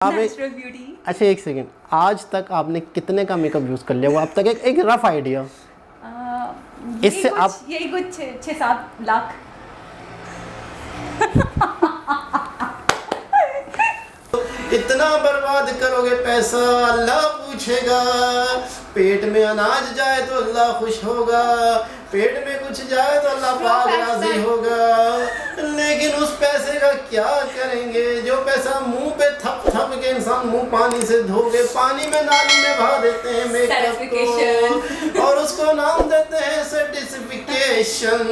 Beauty. अच्छा एक second, आज तक आपने कितने का मेकअप यूज़ कर लिया वो अब तक एक रफ आइडिया? इससे आप यही कुछ 6-7 लाख। इतना बर्बाद करोगे पैसा अल्लाह पूछेगा। पेट में अनाज जाए तो अल्लाह खुश होगा, पेट में कुछ जाए तो अल्लाह पाक राजी होगा। लेकिन उस पैसे का क्या करेंगे जो पैसा मुंह पे थप थप के इंसान मुंह पानी से धोगे, पानी में नाली में बहा देते हैं मेकअप को और उसको नाम देते हैं सर्टिफिकेशन।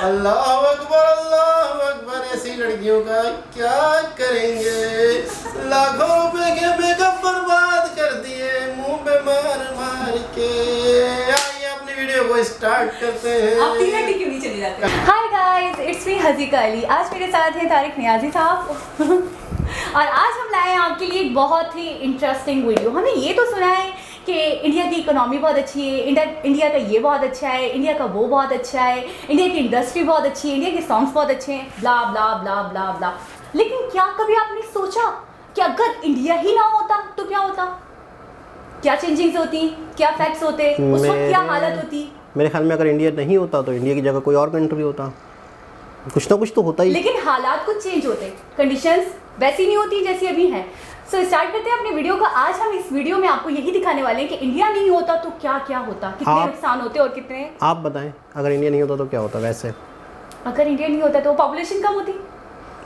अल्लाह अकबर, ऐसी लड़कियों का क्या करेंगे? लाखों रुपए के मेकअप बर्बाद कर दिए मुंह पे मार मार के। आइए अपनी वीडियो को स्टार्ट करते हैं। आप 3 घंटे क्यों नहीं चले जाते? Hi guys, it's me Hazika Ali. आज मेरे साथ हैं तारिक नियाजी साहब और आज हम लाए हैं आपके लिए एक बहुत ही इंटरेस्टिंग वीडियो। हमने ये तो सुना है कि इंडिया की इकोनॉमी बहुत अच्छी है, इंडिया का ये बहुत अच्छा है, इंडिया का वो बहुत अच्छा है, इंडिया की इंडस्ट्री बहुत अच्छी है, इंडिया के सॉन्ग्स बहुत अच्छे हैं, ब्ला ब्ला ब्ला ब्ला ब्ला। लेकिन क्या कभी आपने सोचा कि अगर इंडिया ही ना होता तो क्या होता? क्या चेंजिंग्स होती, क्या फैक्ट्स होते, उस वक्त क्या हालत होती? मेरे ख्याल में अगर इंडिया नहीं होता तो इंडिया की जगह कोई और कंट्री होता। कुछ ना कुछ तो होता ही। लेकिन हालात कुछ चेंज होते, कंडीशंस वैसी नहीं होती जैसी अभी हैं। सो स्टार्ट करते हैं अपनी वीडियो का। आज हम इस वीडियो में आपको यही दिखाने वाले हैं कि इंडिया नहीं होता तो क्या क्या होता, कितने नुकसान होते और कितने। आप बताएं, अगर इंडिया नहीं होता तो क्या होता? वैसे अगर इंडिया नहीं होता तो पॉपुलेशन कम होती।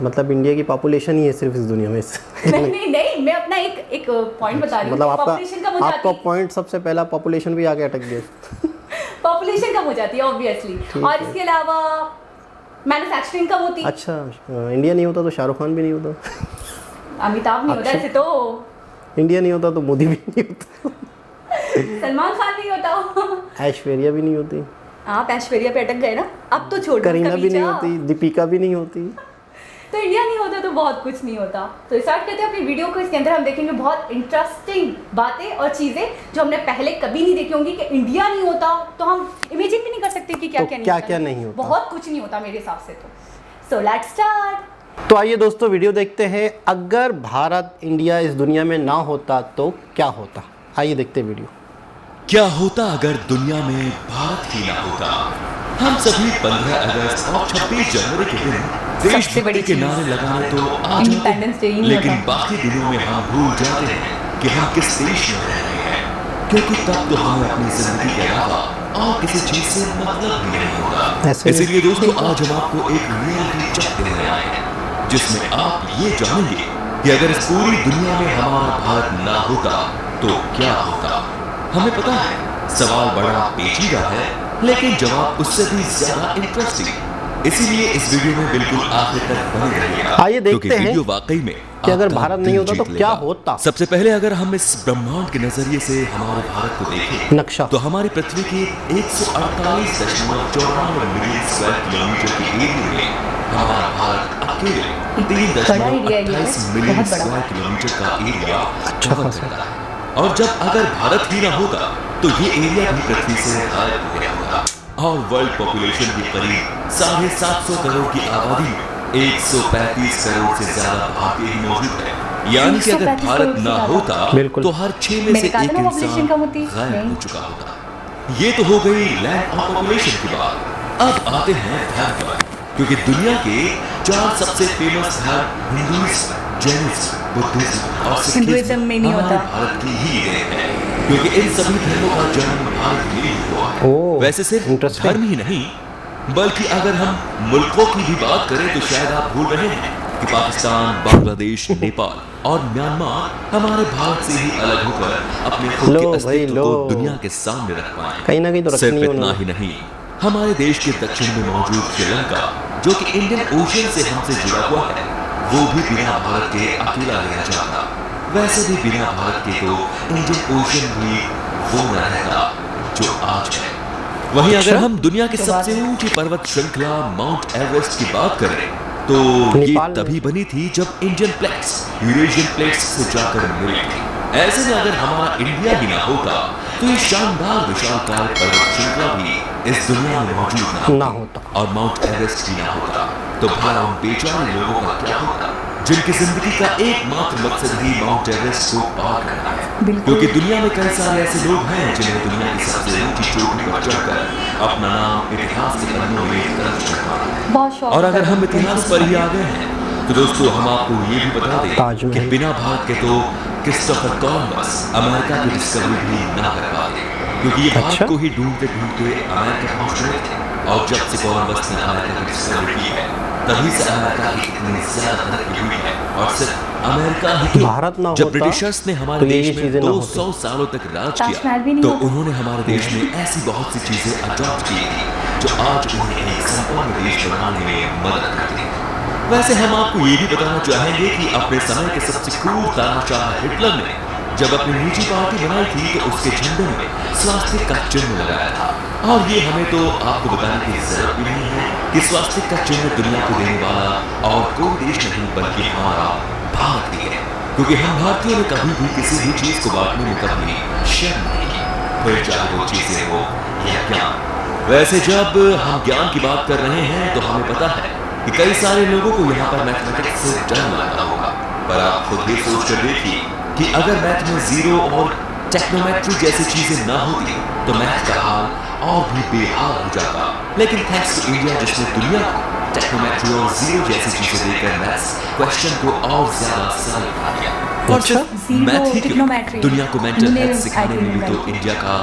मतलब इंडिया की पॉपुलेशन ही है सिर्फ इस दुनिया में नहीं, मैं अपना एक पॉइंट बता रही हूँ। मतलब आपका पॉइंट सबसे पहला पॉपुलेशन भी आगे अटक गया पॉपुलेशन कम हो जाती है ऑब्वियसली, और इसके अलावा मैन्युफैक्चरिंग कम होती। अच्छा, इंडिया नहीं होता तो शाहरुख खान भी नहीं होता, अमिताभ नहीं होता, ऐसे तो इंडिया नहीं होता तो मोदी भी नहीं होता सलमान खान नहीं होता, ऐश्वर्या भी नहीं होती। आप ऐश्वर्या पे अटक गए ना, अब तो छोड़। करीना भी नहीं होती, दीपिका भी नहीं होती। तो इंडिया नहीं होता तो बहुत कुछ नहीं होता। तो स्टार्ट करते हैं अपनी वीडियो को। इसके अंदर हम देखेंगे बहुत इंटरेस्टिंग बातें और चीज़ें जो हमने पहले कभी नहीं देखी होंगी। कि इंडिया नहीं होता तो हम इमेजिन भी नहीं कर सकते कि क्या तो क्या नहीं होता। बहुत कुछ नहीं होता मेरे हिसाब से तो। So let's start. तो आइए दोस्तों वीडियो देखते हैं। अगर भारत इंडिया इस दुनिया में ना होता तो क्या होता? आइए देखते हैं वीडियो। क्या होता अगर दुनिया में भारत ही ना होता? हम सभी 15 अगस्त और 26 जनवरी के दिन देशभक्ति के नारे लगाने तो आ जाते हैं, लेकिन बाकी दिनों में हम भूल जाते हैं कि हम किस देश में रह रहे हैं, क्योंकि तब तो हमें अपनी जिंदगी के अलावा और किसी चीज से मतलब भी नहीं होता। इसीलिए दोस्तों आज हम आपको एक रियलिटी चेक देने आए हैं, जिसमें आप ये जानेंगे कि अगर इस पूरी दुनिया में हमारा भारत ना होता तो क्या होता। हमें पता है सवाल बड़ा पेचीदा है, लेकिन जवाब उससे भी ज्यादा इंटरेस्टिंग। इसीलिए इस वीडियो में बिल्कुल आखिर तक बने रहिएगा। आइए देखते हैं वीडियो वाकई में कि अगर भारत नहीं होता तो क्या होता। सबसे पहले अगर हम इस ब्रह्मांड के नजरिए से हमारे भारत को देखें नक्शा, तो हमारी पृथ्वी के 148.94 मिलियन स्क्वायर किलोमीटर के एरिया में हमारा भारत अकेले 3.28 मिलियन स्क्वायर किलोमीटर का एरिया कवर करता है। और जब अगर भारत ही ना होगा तो ये एरिया भी पृथ्वी से गायब हो गया होगा। और वर्ल्ड पॉपुलेशन के करीब 750 करोड़ की आबादी में 135 करोड़ से ज्यादा भारतीय ही मौजूद है। यानी कि अगर भारत ना होता तो हर 6 में से 1 इंसान गायब हो चुका होता। ये तो हो गई लैंड और पॉपुलेशन की बात। अब आते हैं धर्म पर, क्योंकि दुनिया के 4 सबसे फेमस धर्म हिंदुइज्म, जैनिज्म, बुद्धिज्म और सिखिज्म में नहीं होता। भारत की ही देन है, क्योंकि इन सभी धर्मों का जन्म भारत में ही हुआ है। वैसे सिर्फ धर्म ही नहीं, बल्कि अगर हम मुल्कों की भी बात करें तो शायद आप भूल रहे हैं कि पाकिस्तान, बांग्लादेश, नेपाल और म्यांमार हमारे भारत से ही अलग होकर अपने खुद के अस्तित्व को दुनिया के सामने रख पाए। कहीं ना कहीं तो सिर्फ इतना ही नहीं, हमारे देश के दक्षिण में मौजूद श्रीलंका, जो कि इंडियन ओशन से हमसे जुड़ा हुआ है, वो भी बिना भारत के अकेला रह जाता। वैसे भी बिना भारत के तो इंडियन ओशन भी वो न रहता जो आज है। वहीं अगर हम दुनिया की सबसे ऊंची पर्वत श्रृंखला माउंट एवरेस्ट की बात करें तो ये तभी बनी थी जब इंडियन प्लेट्स यूरेशियन प्लेट्स से जाकर मिली थी। ऐसे में अगर हमारा इंडिया भी ना होता तो ये शानदार विशालकाय पर्वत श्रृंखला भी इस दुनिया में मौजूद ना होता और माउंट एवरेस्ट भी ना होता तो भला उन बेचारे लोगों का क्या होता जिनकी जिंदगी का एकमात्र मकसद ही माउंट एवरेस्ट को पार करना है। बिल्कुल। क्योंकि दुनिया में कई सारे ऐसे लोग हैं जिन्हें दुनिया की सबसे ऊंची चोटी पर चढ़कर अपना नाम इतिहास के पन्नों में दर्ज करना है। बहुत शौक और अगर है हम उनको इतिहास पर ही आ गए हैं तो दोस्तों हम आपको ये भी बता दें कि बिना भाग के तो क्रिस्टोफर कॉलम्बस अमेरिका की डिस्कवरी भी ना कर पाते, क्योंकि ये भारत को ही ढूंढते ढूंढते अमेरिका पहुंच गए थे। और जब से कॉलम्बस ने अमेरिका की डिस्कवरी की है तभी से अमेरिका की इतनी ज्यादा तरक्की हुई है। और सिर्फ अमेरिका ही क्यों, भारत ना जब होता ब्रिटिशर्स ने हमारे तो ये देश में चीजें ना 200 सालों तक राज ताजमहल भी किया नहीं तो होता। उन्होंने हमारे देश में ऐसी बहुत सी चीजें अडॉप्ट की थी जो आज उन्हें एक संपन्न देश बनाने में मदद करती है। वैसे हम आपको ये भी बताना चाहेंगे कि अपने समय के सबसे क्रूर तानाशाह हिटलर ने जब अपनी निजी पार्टी बनाई थी तो उसके झंडे में स्वास्तिक का चिन्ह लगाया था। और ये हमें तो आपको बताने की जरूरत भी नहीं है कि स्वास्तिक का चिन्ह दुनिया को देने वाला और कोई देश नहीं बल्कि हमारा भारत ही है, क्योंकि हम भारतीयों ने कभी भी किसी भी चीज को बांटने में कभी शर्म नहीं की, फिर चाहे वो चीजें हो या ज्ञान। वैसे जब हम ज्ञान की बात कर रहे हैं तो हमें पता है कि कई सारे लोगों को यहाँ पर मैथमेटिक्स से डर लगता होगा, पर आप खुद भी सोच कर देखिए कि अगर मैथ में जीरो और टेक्नोमेट्री जैसी चीजें ना होती तो मैथ का हाल और भी बेहाल हो जाता। लेकिन थैंक्स टू इंडिया जिसने दुनिया को टेक्नोमेट्री और जीरो जैसी चीजें देकर मैथ्स क्वेश्चन को और ज्यादा सरल बना दिया। और सिर्फ जीरो, मैथ ही क्यों, टेक्नोमेट्री, दुनिया को मेंटल हेल्थ इंजीनियरिंग, सिखाने में भी तो IT इंडिया का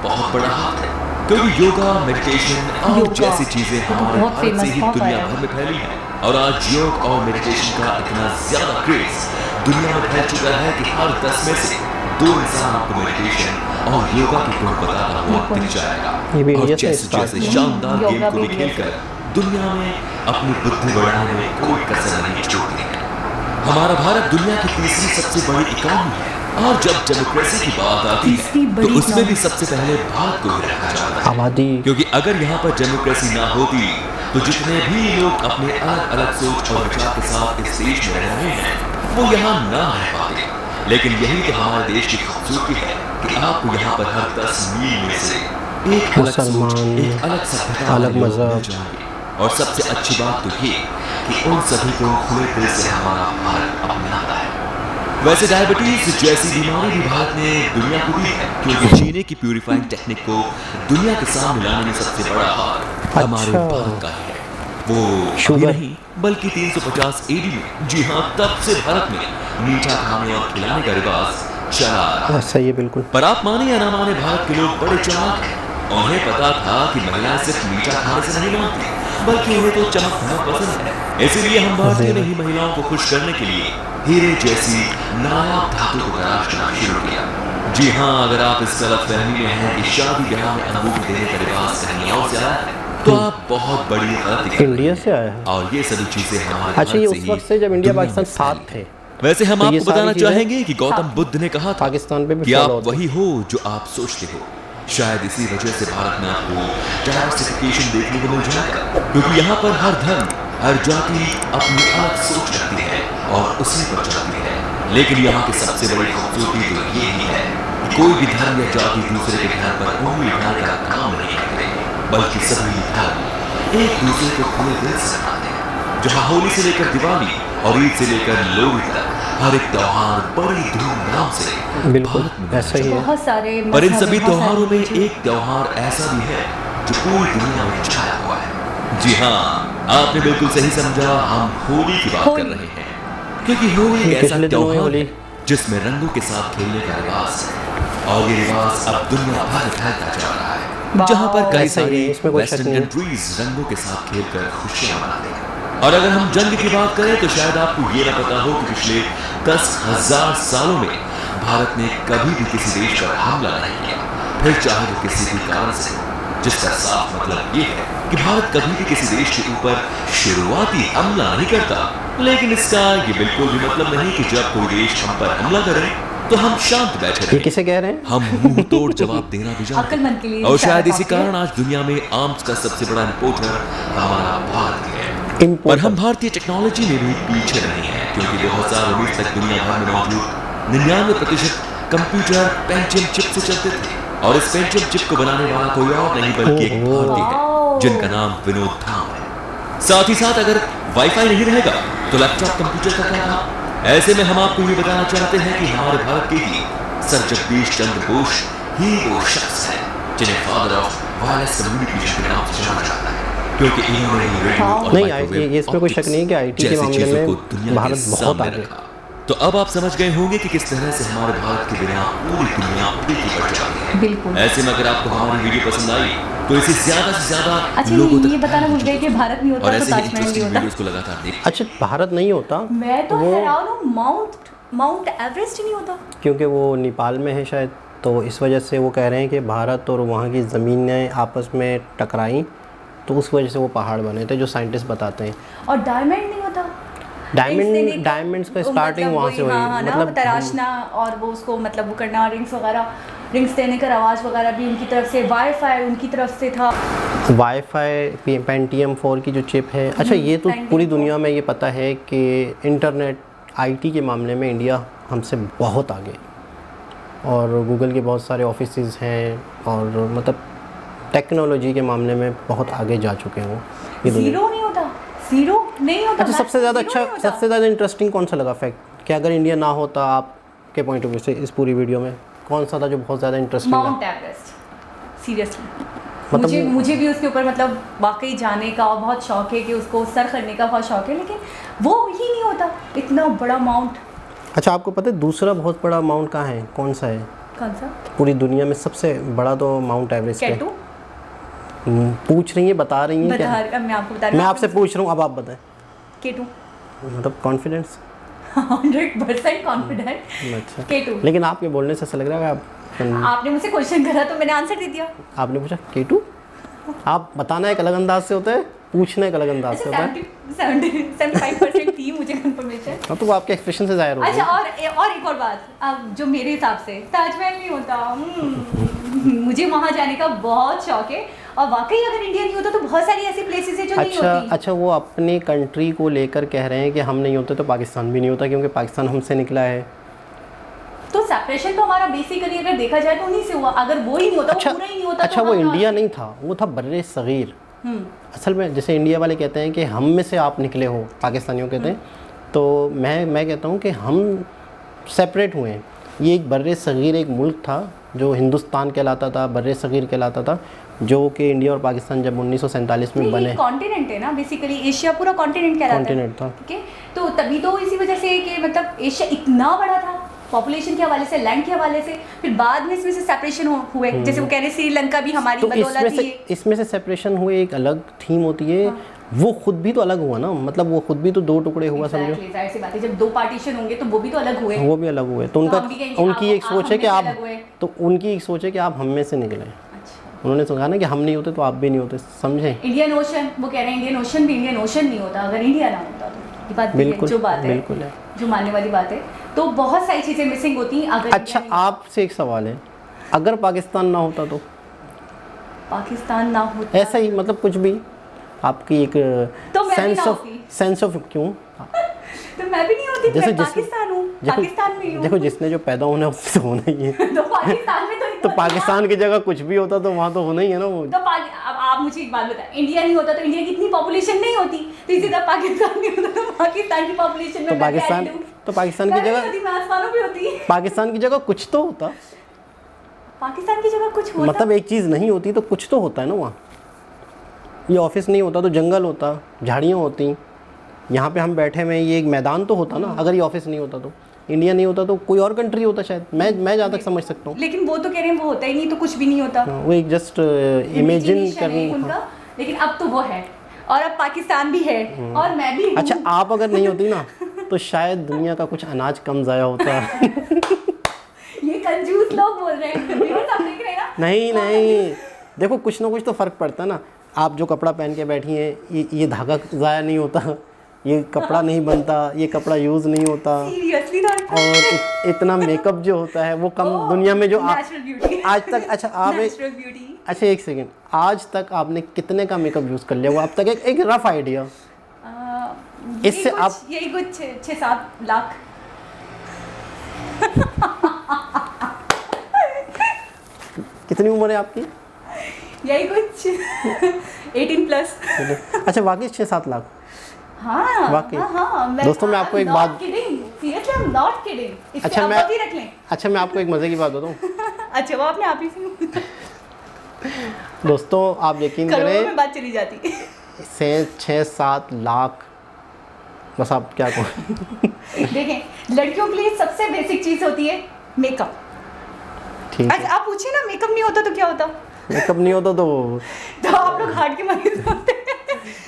बहुत बड़ा हाथ है, क्योंकि योगा, मेडिटेशन और योगा, जैसी चीजें हमारे बहुत भारत से famous ही बहुत दुनिया आया। भर में फैली है। और आज योग और मेडिटेशन का इतना ज्यादा क्रेज दुनिया में फैल चुका है कि हर 10 में से 2 इंसान आपको मेडिटेशन और योगा की गुण बताता हुआ दिख जाएगा। ये भी और इंडिया से जैसे start जैसे हुआ। शानदार योगा गेम को भी भी इंडिया खेलकर दुनिया में अपनी बुद्धि बढ़ाने में कोई कसर नहीं छोड़ती है। हमारा भारत दुनिया की तीसरी सबसे बड़ी इकोनॉमी है और जब डेमोक्रेसी की बात आती तीसरी है तो बड़ी उसमें भी इकोनॉमी। सबसे पहले भारत को ही रखा जाता है, आबादी क्योंकि अगर यहाँ पर डेमोक्रेसी ना होती तो जितने भी लोग अपने अलग अलग सोच और विचार के साथ इस देश में रह रहे हैं वो यहाँ ना रह पाते। लेकिन यही तो हमारे देश की खूबसूरती है कि आपको यहाँ पर हर 10 मील में से एक अलग सोच, मुसलमान, एक अलग सभ्यता अलग वाले लोग मजहब। मिल जाएंगे। और सबसे अच्छी बात तो ये कि उन सभी को खुले दिल से हमारा भारत अपनाता है। वैसे डायबिटीज जैसी बीमारी भी भारत ने दुनिया को दी है, क्योंकि चीनी की प्यूरिफाइंग टेक्निक को दुनिया के सामने लाने में सबसे बड़ा हाथ हमारे भारत का है। वो शुगर। अभी नहीं बल्कि 350 AD में, जी हाँ, तब से भारत में मीठा खाने और खिलाने का रिवाज चला आ रहा है। सही है बिल्कुल। पर आप माने या ना माने भारत के लोग बड़े चालाक हैं। उन्हें पता था कि महिलाएं सिर्फ मीठा खाने से नहीं मानती बल्कि उन्हें तो चमक धमक पसंद है। इसीलिए हम भारतीय ने ही महिलाओं को खुश करने के लिए हीरे जैसी नायाब धातु को तलाश करना शुरू किया। जी हाँ, अगर आप इस गलतफहमी में हैं कि शादी ब्याह में अंगूठी देने का रिवाज कहीं और से आया है तो आप बहुत बड़ी गलती कर रहे इंडिया हैं। से आया है। और ये सभी चीजें हमारे अच्छा, ये भारत उस से वक्त ही से जब इंडिया दुनिया पाकिस्तान में साथ फैली। थे। वैसे हम तो ये आपको सारी बताना चीजें चाहेंगे कि गौतम बुद्ध ने कहा था पाकिस्तान पे भी कि follow आप होती वही हो जो आप सोचते हो। शायद इसी वजह से भारत में आपको डाइवर्सिफिकेशन देखने को मिल जाएगा, क्योंकि यहाँ पर हर धर्म, हर जाति अपनी अलग सोच रखती है और उसी पर चलती है। लेकिन यहाँ की सबसे बड़ी खूबसूरती तो ये ही है कि कोई भी धर्म या जाति दूसरे के धर्म पर उंगली उठाने का काम नहीं करते, बल्कि सभी धर्म एक दूसरे को खुले दिल से मनाते हैं। जहाँ होली से लेकर दिवाली और ईद से लेकर लोहड़ी तक हर एक त्योहार बड़ी धूमधाम से बिल्कुल भारत में मनाया ऐसा ही है। बहुत सारे पर इन मजहब सभी हैं, बहुत त्योहारों सारे में एक त्योहार ऐसा भी है जो पूरी दुनिया में छाया हुआ है। जी हाँ, आपने बिल्कुल सही समझा, हम होली की बात कर होली। रहे हैं, क्योंकि होली एक ये ऐसा पिछले दिनों में त्योहार होली। है जिसमें रंगों के साथ खेलने का रिवाज है और ये रिवाज अब दुनिया भर में फैलता जा रहा है, जहाँ पर कई ऐसा ही सारी है, इसमें कोई शक वेस्टर्न नहीं है। कंट्रीज रंगों के साथ खेलकर खुशियां मनाते हैं। और अगर हम जंग की बात करें तो शायद आपको ये ना पता हो कि पिछले 10,000 सालों में भारत ने कभी भी किसी देश पर हमला नहीं किया, फिर चाहे वो किसी भी कारण से हो, जिसका साफ मतलब ये है कि भारत कभी भी किसी देश के ऊपर शुरुआती हमला नहीं करता। लेकिन इसका ये बिल्कुल भी मतलब नहीं कि जब कोई देश हम पर हमला करे तो हम शांत बैठे ये रहें। किसे कह रहे हैं? हम मुंह तोड़ जवाब देना भी जानते अक्लमंद के लिए हैं। और शायद इशारा इसी काफी है। कारण आज दुनिया में आर्म्स का सबसे बड़ा इंपोर्टर हमारा भारत ही है। पर इम्पोर्ट हम भारतीय टेक्नोलॉजी में भी पीछे नहीं है, क्योंकि 2019 तक दुनिया भर में मौजूद 99% कंप्यूटर पेंटियम चिप से चलते थे। और इस पेंटियम चिप को बनाने वाला कोई और नहीं बल्कि एक भारतीय है, जिनका नाम विनोद धाम है। साथ ही साथ अगर वाईफाई नहीं रहेगा तो लैपटॉप कंप्यूटर का क्या था? ऐसे में हम आपको ये बताना चाहते हैं कि हमारे भारत के ही सर जगदीश चंद्र बोस ही वो शख्स है जिन्हें फादर ऑफ वायरलेस कम्युनिकेशन के नाम से जाना जाता है, क्योंकि इन्होंने रेडियो और नहीं, माइक्रोवेव ये इसमें कोई शक नहीं है कि आईटी के जैसी मामले चीजों को में दुनिया भारत के बहुत सामने आगे रखा। तो अब आप समझ गए होंगे कि किस तरह से हमारे भारत के बिना पूरी दुनिया पीछे पड़ जाती है। बिल्कुल। ऐसे में अगर आपको हमारी वीडियो पसंद आई तो इसे ज्यादा से ज्यादा अच्छा, लोगों तक ये बताना भूल गए कि भारत नहीं और होता तो ऐसे ही ताजमहल नहीं इंटरेस्टिंग होता। वीडियोस को लगातार देख। अच्छा, भारत नहीं होता, मैं तो वो हैरान हूँ, माउंट एवरेस्ट ही नहीं होता। क्योंकि वो नेपाल में है शायद, तो इस वजह से वो कह रहे हैं कि भारत और वहाँ की ज़मीनें आपस में टकराई, तो उस वजह से वो पहाड़ बने थे, जो साइंटिस्ट बताते हैं। और डायमंड नहीं होता। डायमंड्स का स्टार्टिंग वहाँ से हुई, मतलब तराशना और वो उसको मतलब वो करना, रिंग्स वगैरह, रिंग्स देने का आवाज़ वगैरह भी उनकी तरफ से, वाईफाई उनकी तरफ से था। वाईफाई पेंटियम 4 की जो चिप है। अच्छा, ये तो पूरी दुनिया में ये पता है कि इंटरनेट आईटी के मामले में इंडिया हमसे बहुत आगे, और गूगल के बहुत सारे ऑफिसेज हैं, और मतलब टेक्नोलॉजी के मामले में बहुत आगे जा चुके हैं वो। ये दुनिया जीरो नहीं होता, जीरो नहीं होता। अच्छा, सबसे ज़्यादा इंटरेस्टिंग कौन सा लगा फैक्ट कि अगर इंडिया ना होता, आपके पॉइंट ऑफ व्यू से इस पूरी वीडियो में कौन सा था जो बहुत ज़्यादा इंटरेस्टिंग लगा? Mount Everest, seriously. मतलब मुझे भी उसके ऊपर मतलब वाकई जाने का बहुत शौक है, कि उसको सर करने का बहुत शौक है, लेकिन वो ही नहीं होता, इतना बड़ा माउंट। अच्छा, आपको पता है दूसरा बहुत बड़ा माउंट कहाँ है, कौन सा है? कौन सा? पूरी दुनिया में सबसे बड़ा तो माउंट एवरेस्ट है। केटू? पूछ रही हैं, बता रही हैं क्या? मैं आपको बता रही हूँ। मैं आपसे पूछ रहा हूँ, अब आप बताएं। केटू। मतलब कॉन्फिडेंस 100% कॉन्फिडेंट। अच्छा, केटू। लेकिन आपके बोलने से ऐसा लग रहा है आप आपने मुझसे क्वेश्चन करा तो मैंने आंसर दे दिया। आपने पूछा केटू। आप बताना एक अलग अंदाज से होता है, पूछना एक अलग अंदाज से होता है। 75% थी मुझे कंफर्मेशन। हाँ, तो वो आपके एक्सप्रेशन से जाहिर हो रही अच्छा, है। और एक और बात, अब जो मेरे हिसाब से ताजमहल नहीं होता। मुझे वहाँ जाने का बहुत शौक है, और वाकई अगर इंडिया नहीं होता तो बहुत सारी ऐसी प्लेसेस है जो नहीं होती। अच्छा, वो अपनी कंट्री को लेकर कह रहे हैं कि हम नहीं होते तो पाकिस्तान भी नहीं होता, क्योंकि पाकिस्तान हमसे निकला है। तो सेपरेशन तो हमारा बेसिकली अगर देखा जाए तो उन्हीं से हुआ। अगर वो ही नहीं होता, अच्छा, वो पूरा ही नहीं होता, अच्छा, तो वो हम इंडिया नहीं था, वो था बर्रे सगीर। असल में जैसे इंडिया वाले कहते हैं कि हम में से आप निकले हो, पाकिस्तानियों कहते हैं, तो मैं कहता हूँ कि हम सेपरेट हुए हैं। ये एक बर्रे सगीर एक मुल्क था जो हिंदुस्तान कहलाता था, बर्रे सगीर कहलाता था, जो कि इंडिया और पाकिस्तान जब 1947 में बने। कॉन्टिनेंट है ना बेसिकली, एशिया पूरा कॉन्टिनेंट कहलाता है। कॉन्टिनेंट था, ठीक है, तो तभी तो इसी वजह से कि मतलब एशिया इतना बड़ा था पॉपुलेशन के हवाले से, लैंड के हवाले से, फिर बाद में इसमें से सेपरेशन हुए। जैसे वो कह रहे श्रीलंका भी हमारी तो बदौलत ही इसमें से सेपरेशन हुए, एक अलग थीम होती है। हाँ। वो खुद भी तो अलग हुआ ना, मतलब वो खुद भी तो दो टुकड़े हुआ, समझो। जाहिर सी बात है, जब दो पार्टीशन होंगे तो वो भी तो अलग हुए। वो भी अलग हुए, तो उनका उनकी एक सोच है कि आप, तो उनकी एक सोच है कि आप हम में से निकले। उन्होंने कहा ना कि हम नहीं होते तो आप भी नहीं होते, समझे? इंडियन ओशन, वो कह रहे हैं इंडियन ओशन भी इंडियन ओशन नहीं होता अगर इंडिया ना होता तो। ये बात बिल्कुल, जो बात है, बिल्कुल है, जो मानने वाली बात है। तो बहुत सारी चीज़ें मिसिंग होती हैं अगर। अच्छा, आपसे एक सवाल है, अगर पाकिस्तान ना होता तो? पाकिस्तान ना होता ऐसा ही, मतलब कुछ भी आपकी एक तो सेंस ऑफ क्यों? तो मैं भी नहीं होती, जैसे मैं पाकिस्तान हूँ, पाकिस्तान में हूँ। देखो, जिसने जो पैदा होना है उससे होना ही है। तो पाकिस्तान में तो पाकिस्तान की जगह कुछ भी होता तो वहाँ तो होना ही है ना वो। तो अब आप मुझे एक बात बताएं, इंडिया नहीं होता तो इंडिया की इतनी पॉपुलेशन नहीं होती, तो इसी तरह पाकिस्तान नहीं होता तो पाकिस्तान की पॉपुलेशन में तो पाकिस्तान की जगह आसमानों पे होती है। पाकिस्तान की जगह कुछ तो होता, पाकिस्तान की जगह कुछ होता, मतलब एक चीज़ नहीं होती तो कुछ तो होता है ना वहाँ। ये ऑफिस नहीं होता तो जंगल होता, झाड़ियाँ होती, यहाँ पे हम बैठे हुए, ये एक मैदान तो होता ना। अगर ये ऑफिस नहीं होता तो, इंडिया नहीं होता तो कोई और कंट्री होता शायद। मैं जहाँ तक समझ सकता हूँ। लेकिन वो तो कह रहे हैं वो होता ही नहीं तो कुछ भी नहीं होता। वो एक जस्ट इमेजिन करनी उनका। लेकिन अब तो वो है, और अब पाकिस्तान भी है, और मैं भी हूँ। अच्छा, आप अगर नहीं होती ना तो शायद दुनिया का कुछ अनाज कम ज़ाया होता। ये कंजूस लोग बोल रहे हैं, आप देख रहे हैं ना? नहीं, देखो कुछ ना कुछ तो फ़र्क पड़ता है ना। आप जो कपड़ा पहन के बैठी हैं, ये धागा ज़ाया नहीं होता, ये कपड़ा नहीं बनता, ये कपड़ा यूज़ नहीं होता, और इतना मेकअप जो होता है वो कम दुनिया में जो आज तक। अच्छा, आप एक सेकेंड, आज तक आपने कितने का मेकअप यूज़ कर लिया वो अब तक? एक रफ आइडिया इससे आप। यही कुछ 6-7 लाख। कितनी उम्र है आपकी? यही कुछ 18+। अच्छा, बाकी 6-7 लाख। हाँ वाकई। हाँ, दोस्तों, मैं आपको एक बात- seriously I am not kidding. अच्छा, मैं रख लें। अच्छा मैं आपको एक मज़े की बात बताऊँ। अच्छा, वो आपने आप ही से दोस्तों, आप यकीन करोड़ों करें, में बात चली जाती। 6-7 लाख, बस आप क्या कहो। देखें, लड़कियों के लिए सबसे बेसिक चीज़ होती है मेकअप। ठीक है, अच्छा, आप पूछिए ना, मेकअप नहीं होता तो क्या होता? मेकअप नहीं होता तो आप लोग हार्ट के मरीज होते हैं।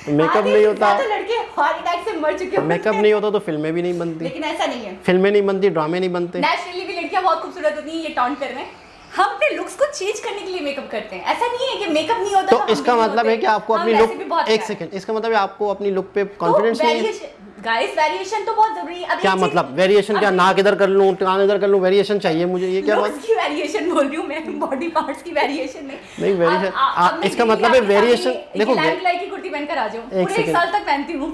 मेकअप नहीं होता, तो लड़के हार्ट अटैक से मर चुके होते मेकअप हैं। नहीं होता तो फिल्में भी नहीं बनती, लेकिन ऐसा नहीं है। फिल्में नहीं बनती, ड्रामे नहीं बनते। नेचुरली भी लड़कियां बहुत खूबसूरत होती हैं, ये टॉन्ट कर रहे हैं। हम अपने लुक्स को चेंज करने के लिए मेकअप करते हैं। ऐसा नहीं है कि मेकअप नहीं होता तो हम इसका भी नहीं मतलब है होते। कि आपको हम अपनी वैसे लुक, भी बहुत एक प्यारे। सेकंड, इसका मतलब है आपको अपनी लुक पे कॉन्फिडेंस नहीं है। गाइस, वेरिएशन तो बहुत जरूरी है। अब क्या एक चीज- मतलब वेरिएशन? क्या नाक इधर कर लूं, कान इधर कर लूं, वेरिएशन चाहिए मुझे, ये क्या बात? लुक्स की वेरिएशन बोल रही हूँ मैं, बॉडी पार्ट्स की वेरिएशन नहीं। नहीं, वेरिएशन अब मैं इसका दिल्ली मतलब है आपके वेरिएशन। सामने देखो, एक लाइट लाइट की कुर्ती पहनकर आ जाऊं, पूरे एक सेकंड। साल तक पहनती हूँ,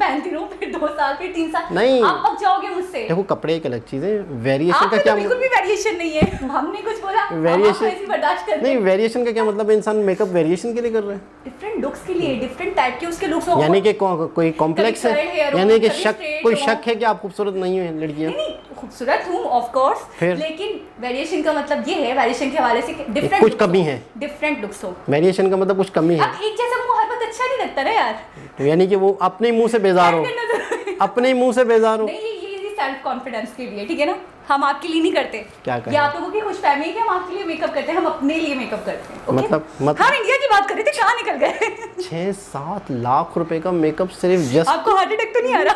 फिर 2 साल, फिर 3 साल, नहीं। आप पक जाओगे मुझसे। देखो, कपड़े एक अलग चीज है, वेरिएशन आप का तो क्या बिल्कुल भी वेरिएशन नहीं है। हमने कुछ बोला, वेरिएशन ऐसी बर्दाश्त करते नहीं, हैं। वेरिएशन का क्या मतलब है? इंसान मेकअप वेरिएशन के लिए कर रहा है, डिफरेंट लुक्स के लिए डिफरेंट टाइप के उसके लुक्स हो। यानी कि कोई कॉम्प्लेक्स है, कभी curl hair हो, यानी कि कभी शक, straight कोई हो। शक है कि आप खूबसूरत नहीं है लड़कियां? नहीं, खूबसूरत हूँ ऑफ कोर्स, फिर? लेकिन वेरिएशन का मतलब ये है, वेरिएशन के हवाले से डिफरेंट कुछ कमी है, डिफरेंट लुक्स हो। वेरिएशन का मतलब कुछ कमी है। अब एक जैसा मुंह हर वक्त अच्छा नहीं लगता ना यार। तो यानी कि वो अपने मुंह से बेजार हो, करना जरूरी है। अपने मुंह से बेजार हो। नहीं, ये सेल्फ कॉन्फिडेंस के लिए, ठीक है ना। हम आपके लिए नहीं करते। क्या करें? ये आप लोगों की खुशफहमी है कि हम आपके लिए मेकअप करते हैं, हम अपने लिए मेकअप करते हैं। ओके? मतलब हम इंडिया की बात कर रहे थे, कहाँ निकल गए? 6-7 लाख रुपए का मेकअप सिर्फ जस्ट। आपको हार्ट अटैक तो नहीं आ रहा?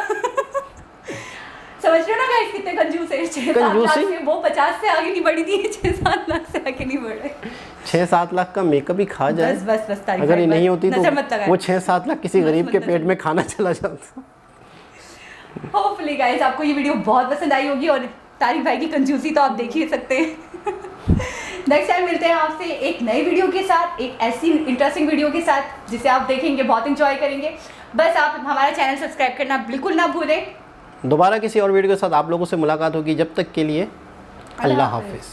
समझ रहे हो ना गाइस, कितने कंजूस है। 6-7 लाख कंजूसी? से वो 50 से आगे नहीं बढ़ी थी, 6-7 लाख से आगे नहीं बढ़ रहे। 6-7 लाख का मेकअप ही खा जाए, बस तारीफ अगर ये भाई, नहीं होती नजर मत तो लगाएं। वो 6-7 लाख किसी नजर गरीब मत के लगाएं। पेट में खाना चला जाता। होपफुली गाइस आपको ये वीडियो बहुत पसंद आई होगी, और तारिक भाई की कंजूसी तो आप देख ही सकते हैं। नेक्स्ट टाइम मिलते हैं आपसे एक नई वीडियो के साथ, एक ऐसी इंटरेस्टिंग वीडियो के साथ जिसे आप देखेंगे, बहुत इंजॉय करेंगे। बस आप हमारा चैनल सब्सक्राइब करना बिल्कुल ना भूलें। दोबारा किसी और वीडियो के साथ आप लोगों से मुलाकात होगी, जब तक के लिए अल्लाह हाफिज़।